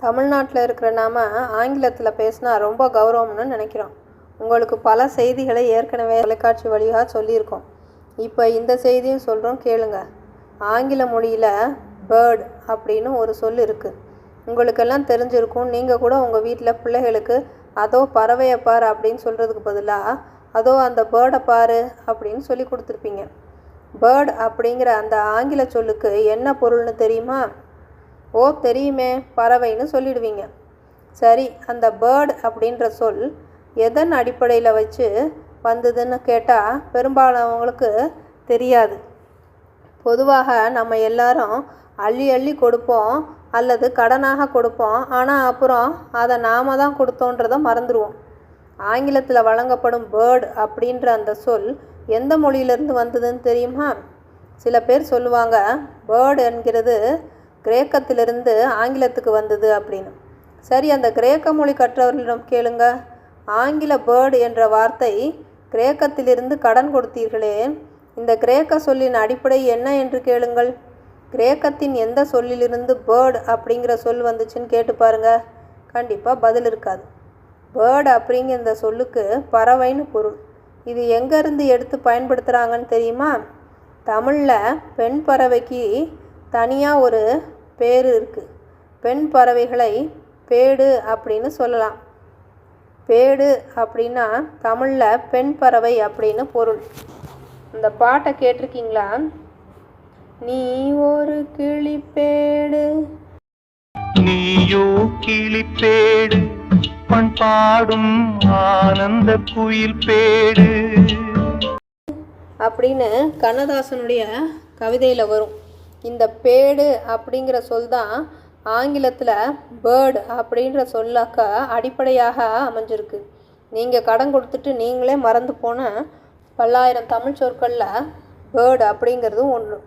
தமிழ்நாட்டில் இருக்கிற நாம் ஆங்கிலத்தில் பேசினா ரொம்ப கௌரவம்னு நினைக்கிறோம். உங்களுக்கு பல செய்திகளை ஏற்கனவே தொலைக்காட்சி வழியாக சொல்லியிருக்கோம். இப்போ இந்த செய்தியும் சொல்கிறோம், கேளுங்க. ஆங்கில மொழியில் பேர்டு அப்படின்னு ஒரு சொல் இருக்குது. உங்களுக்கெல்லாம் தெரிஞ்சிருக்கும். நீங்கள் கூட உங்கள் வீட்டில் பிள்ளைகளுக்கு அதோ பறவையை பார் அப்படின்னு சொல்கிறதுக்கு பதிலாக அதோ அந்த பேர்டை பாரு அப்படின்னு சொல்லி கொடுத்துருப்பீங்க. பேர்டு அப்படிங்கிற அந்த ஆங்கில சொல்லுக்கு என்ன பொருள்னு தெரியுமா? ஓ தெரியுமே, பறவைன்னு சொல்லிடுவீங்க. சரி, அந்த பேர்டு அப்படின்ற சொல் எதன் அடிப்படையில் வச்சு வந்ததுன்னு கேட்டால் பெரும்பாலானவங்களுக்கு தெரியாது. பொதுவாக நம்ம எல்லாரும் அள்ளி அள்ளி கொடுப்போம் அல்லது கடனாக கொடுப்போம். ஆனால் அப்புறம் அதை நாம தான் கொடுத்தோன்றதை மறந்துடுவோம். ஆங்கிலத்தில் வழங்கப்படும் பேர்டு அப்படின்ற அந்த சொல் எந்த மொழியிலேருந்து வந்ததுன்னு தெரியுமா? சில பேர் சொல்லுவாங்க பேர்டு என்கிறது கிரேக்கத்திலிருந்து ஆங்கிலத்துக்கு வந்தது அப்படின்னு. சரி, அந்த கிரேக்க மொழி கற்றவர்களிடம் கேளுங்க. ஆங்கில பேர்டு என்ற வார்த்தை கிரேக்கத்திலிருந்து கடன் கொடுத்தீர்களே, இந்த கிரேக்க சொல்லின் அடிப்படை என்ன என்று கேளுங்கள். கிரேக்கத்தின் எந்த சொல்லிலிருந்து பேர்டு அப்படிங்கிற சொல் வந்துச்சுன்னு கேட்டு பாருங்க. கண்டிப்பாக பதில் இருக்காது. பேர்டு அப்படிங்கிற இந்த சொல்லுக்கு பறவைன்னு பொருள். இது எங்கேருந்து எடுத்து பயன்படுத்துகிறாங்கன்னு தெரியுமா? தமிழில் பெண் பறவைக்கு தனியாக ஒரு பேர் இருக்குது. பெண் பறவைகளை பேடு அப்படின்னு சொல்லலாம். பேடு அப்படின்னா தமிழில் பெண் பறவை அப்படின்னு பொருள். இந்த பாட்டை கேட்டிருக்கீங்களா? நீ ஒரு கிளிப்பேடு, நீயோ கிளிப்பேடு, பண்பாடும் ஆனந்த குயில் பேடு அப்படின்னு கண்ணதாசனுடைய கவிதையில் வரும். இந்த பேடு அப்படிங்கிற சொல் தான் ஆங்கிலத்தில் பேர்டு அப்படின்ற சொல்லாக்க அடிப்படையாக அமைஞ்சிருக்கு. நீங்கள் கடன் கொடுத்துட்டு நீங்களே மறந்து போன பல்லாயிரம் தமிழ் சொற்களில் பேர்டு அப்படிங்கிறதும் ஒன்று.